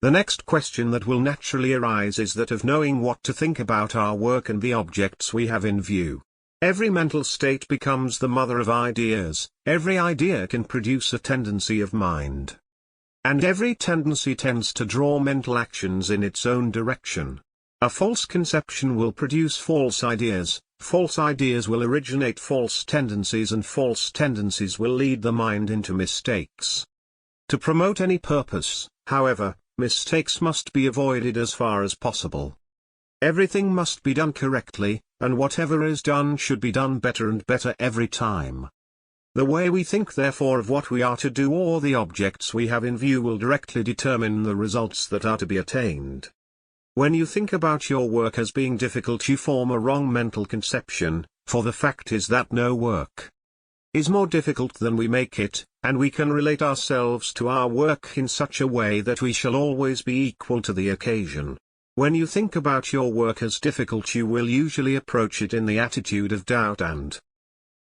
The next question that will naturally arise is that of knowing what to think about our work and the objects we have in view. Every mental state becomes the mother of ideas, every idea can produce a tendency of mind. And every tendency tends to draw mental actions in its own direction. A false conception will produce false ideas will originate false tendencies, and false tendencies will lead the mind into mistakes. To promote any purpose, however, mistakes must be avoided as far as possible. Everything must be done correctly, and whatever is done should be done better and better every time. The way we think therefore of what we are to do or the objects we have in view will directly determine the results that are to be attained. When you think about your work as being difficult, you form a wrong mental conception, for the fact is that no work is more difficult than we make it, and we can relate ourselves to our work in such a way that we shall always be equal to the occasion. When you think about your work as difficult, you will usually approach it in the attitude of doubt and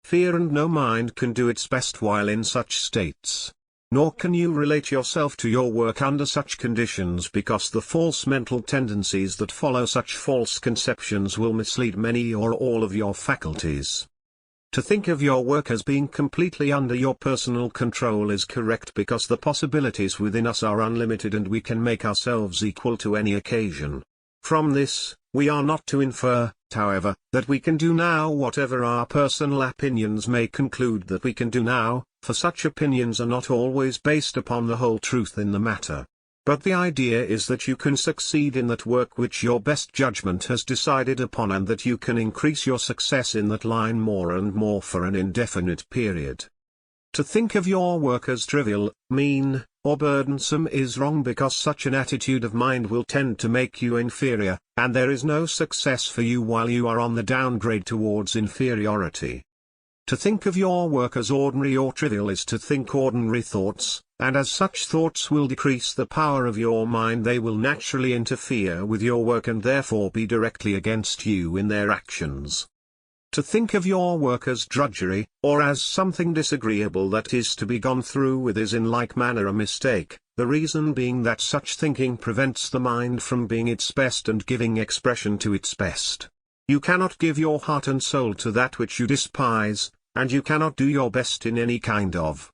fear, and no mind can do its best while in such states. Nor can you relate yourself to your work under such conditions, because the false mental tendencies that follow such false conceptions will mislead many or all of your faculties. To think of your work as being completely under your personal control is correct, because the possibilities within us are unlimited and we can make ourselves equal to any occasion. From this, we are not to infer, however, that we can do now whatever our personal opinions may conclude that we can do now, for such opinions are not always based upon the whole truth in the matter. But the idea is that you can succeed in that work which your best judgment has decided upon, and that you can increase your success in that line more and more for an indefinite period. To think of your work as trivial, mean, or burdensome is wrong, because such an attitude of mind will tend to make you inferior, and there is no success for you while you are on the downgrade towards inferiority. To think of your work as ordinary or trivial is to think ordinary thoughts, and as such thoughts will decrease the power of your mind, they will naturally interfere with your work and therefore be directly against you in their actions. To think of your work as drudgery, or as something disagreeable that is to be gone through with, is in like manner a mistake, the reason being that such thinking prevents the mind from being its best and giving expression to its best. You cannot give your heart and soul to that which you despise, and you cannot do your best in any kind of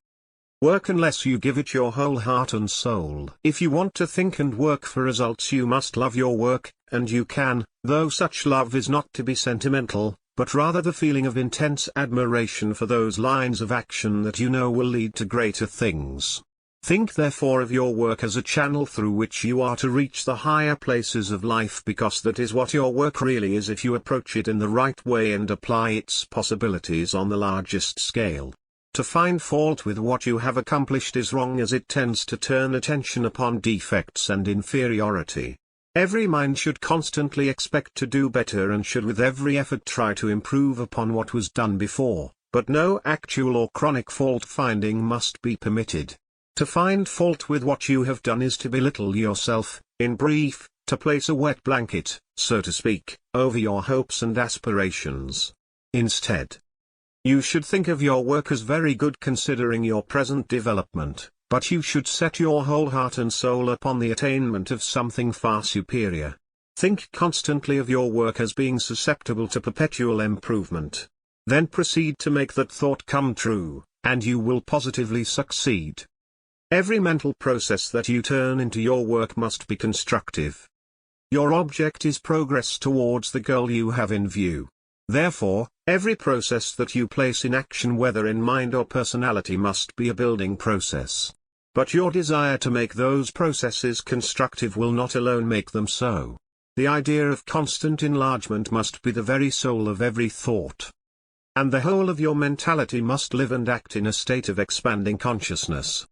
work unless you give it your whole heart and soul. If you want to think and work for results, you must love your work, and you can, though such love is not to be sentimental, but rather the feeling of intense admiration for those lines of action that you know will lead to greater things. Think therefore of your work as a channel through which you are to reach the higher places of life, because that is what your work really is if you approach it in the right way and apply its possibilities on the largest scale. To find fault with what you have accomplished is wrong, as it tends to turn attention upon defects and inferiority. Every mind should constantly expect to do better and should with every effort try to improve upon what was done before, but no actual or chronic fault-finding must be permitted. To find fault with what you have done is to belittle yourself, in brief, to place a wet blanket, so to speak, over your hopes and aspirations. Instead, you should think of your work as very good considering your present development, but you should set your whole heart and soul upon the attainment of something far superior. Think constantly of your work as being susceptible to perpetual improvement. Then proceed to make that thought come true, and you will positively succeed. Every mental process that you turn into your work must be constructive. Your object is progress towards the goal you have in view. Therefore, every process that you place in action, whether in mind or personality, must be a building process. But your desire to make those processes constructive will not alone make them so. The idea of constant enlargement must be the very soul of every thought. And the whole of your mentality must live and act in a state of expanding consciousness.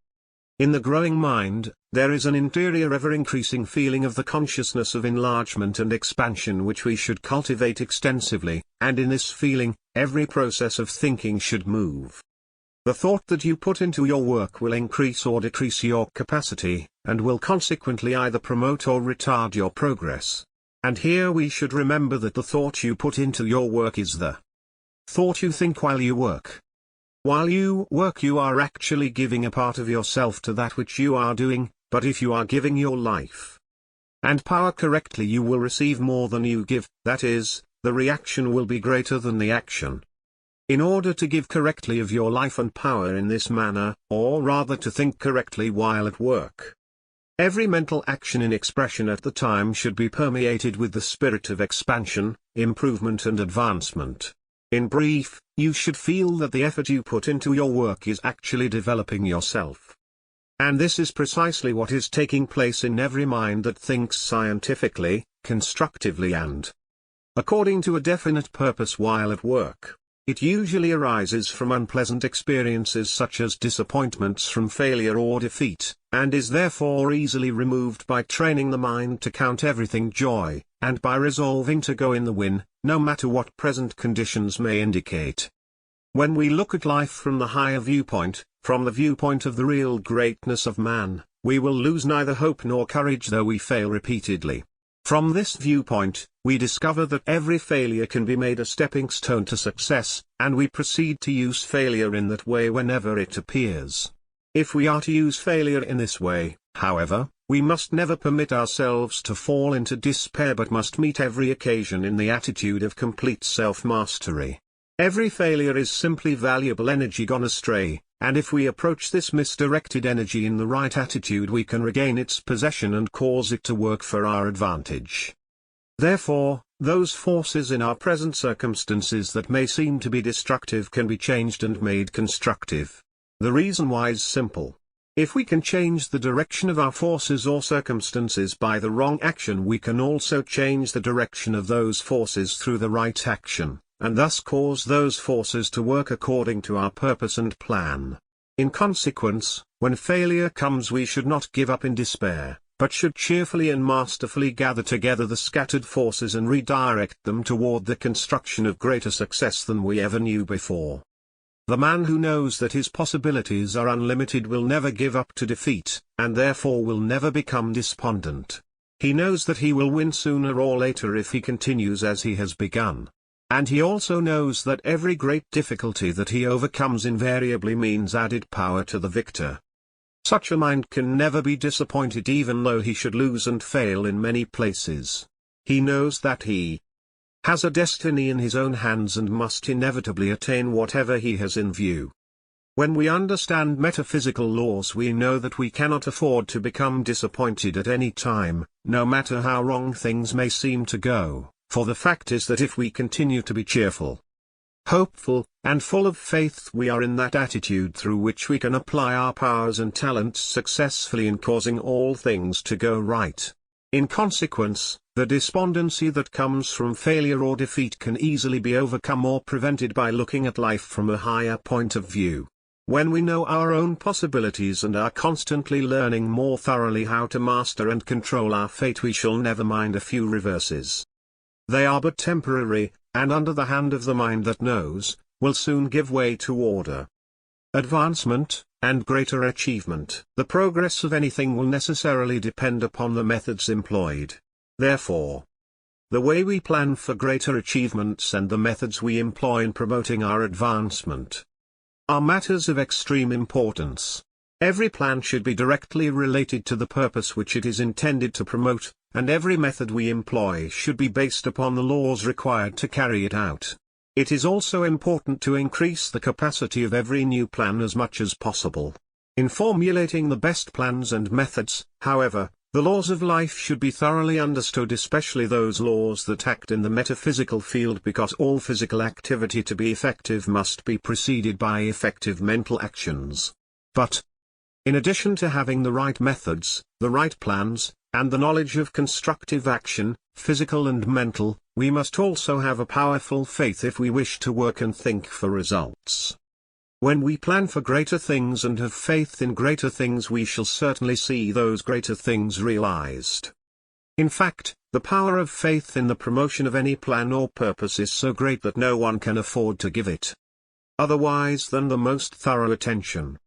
In the growing mind, there is an interior ever-increasing feeling of the consciousness of enlargement and expansion which we should cultivate extensively, and in this feeling, every process of thinking should move. The thought that you put into your work will increase or decrease your capacity, and will consequently either promote or retard your progress. And here we should remember that the thought you put into your work is the thought you think while you work. While you work, you are actually giving a part of yourself to that which you are doing, but if you are giving your life and power correctly, you will receive more than you give, that is, the reaction will be greater than the action. In order to give correctly of your life and power in this manner, or rather to think correctly while at work, every mental action in expression at the time should be permeated with the spirit of expansion, improvement and advancement. In brief, you should feel that the effort you put into your work is actually developing yourself. And this is precisely what is taking place in every mind that thinks scientifically, constructively and according to a definite purpose while at work. It usually arises from unpleasant experiences such as disappointments from failure or defeat, and is therefore easily removed by training the mind to count everything joy, and by resolving to go in the win, no matter what present conditions may indicate. When we look at life from the higher viewpoint, from the viewpoint of the real greatness of man, we will lose neither hope nor courage though we fail repeatedly. From this viewpoint, we discover that every failure can be made a stepping stone to success, and we proceed to use failure in that way whenever it appears. If we are to use failure in this way, however, we must never permit ourselves to fall into despair but must meet every occasion in the attitude of complete self-mastery. Every failure is simply valuable energy gone astray, and if we approach this misdirected energy in the right attitude we can regain its possession and cause it to work for our advantage. Therefore, those forces in our present circumstances that may seem to be destructive can be changed and made constructive. The reason why is simple. If we can change the direction of our forces or circumstances by the wrong action, we can also change the direction of those forces through the right action, and thus cause those forces to work according to our purpose and plan. In consequence, when failure comes we should not give up in despair, but should cheerfully and masterfully gather together the scattered forces and redirect them toward the construction of greater success than we ever knew before. The man who knows that his possibilities are unlimited will never give up to defeat, and therefore will never become despondent. He knows that he will win sooner or later if he continues as he has begun. And he also knows that every great difficulty that he overcomes invariably means added power to the victor. Such a mind can never be disappointed even though he should lose and fail in many places. He knows that he has a destiny in his own hands and must inevitably attain whatever he has in view. When we understand metaphysical laws we know that we cannot afford to become disappointed at any time, no matter how wrong things may seem to go. For the fact is that if we continue to be cheerful, hopeful, and full of faith we are in that attitude through which we can apply our powers and talents successfully in causing all things to go right. In consequence, the despondency that comes from failure or defeat can easily be overcome or prevented by looking at life from a higher point of view. When we know our own possibilities and are constantly learning more thoroughly how to master and control our fate, we shall never mind a few reverses. They are but temporary, and under the hand of the mind that knows, will soon give way to order, advancement, and greater achievement. The progress of anything will necessarily depend upon the methods employed. Therefore, the way we plan for greater achievements and the methods we employ in promoting our advancement are matters of extreme importance. Every plan should be directly related to the purpose which it is intended to promote, and every method we employ should be based upon the laws required to carry it out. It is also important to increase the capacity of every new plan as much as possible. In formulating the best plans and methods, however, the laws of life should be thoroughly understood, especially those laws that act in the metaphysical field, because all physical activity to be effective must be preceded by effective mental actions. But, in addition to having the right methods, the right plans, and the knowledge of constructive action, physical and mental, we must also have a powerful faith if we wish to work and think for results. When we plan for greater things and have faith in greater things, we shall certainly see those greater things realized. In fact, the power of faith in the promotion of any plan or purpose is so great that no one can afford to give it otherwise than the most thorough attention.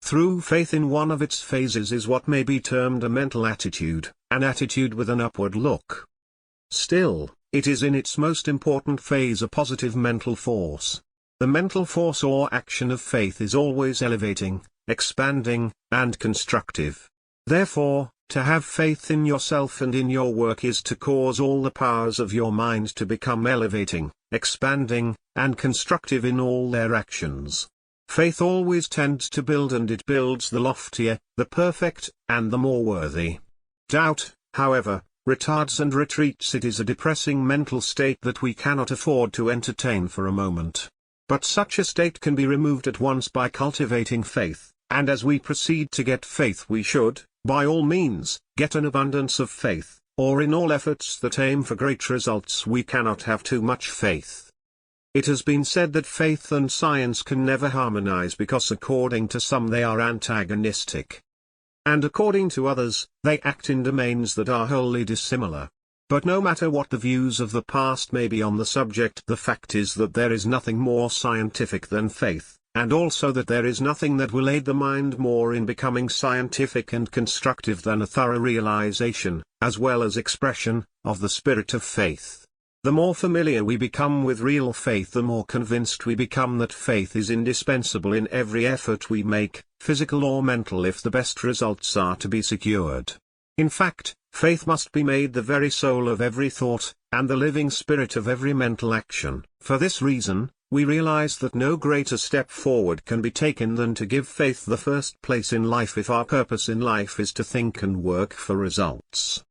Through faith in one of its phases is what may be termed a mental attitude, an attitude with an upward look. Still, it is in its most important phase a positive mental force. The mental force or action of faith is always elevating, expanding, and constructive. Therefore, to have faith in yourself and in your work is to cause all the powers of your mind to become elevating, expanding, and constructive in all their actions. Faith always tends to build, and it builds the loftier, the perfect, and the more worthy. Doubt, however, retards and retreats. It is a depressing mental state that we cannot afford to entertain for a moment. But such a state can be removed at once by cultivating faith, and as we proceed to get faith we should, by all means, get an abundance of faith, or in all efforts that aim for great results we cannot have too much faith. It has been said that faith and science can never harmonize because according to some they are antagonistic. And according to others, they act in domains that are wholly dissimilar. But no matter what the views of the past may be on the subject, the fact is that there is nothing more scientific than faith, and also that there is nothing that will aid the mind more in becoming scientific and constructive than a thorough realization, as well as expression, of the spirit of faith. The more familiar we become with real faith, the more convinced we become that faith is indispensable in every effort we make, physical or mental, if the best results are to be secured. In fact, faith must be made the very soul of every thought, and the living spirit of every mental action. For this reason, we realize that no greater step forward can be taken than to give faith the first place in life if our purpose in life is to think and work for results.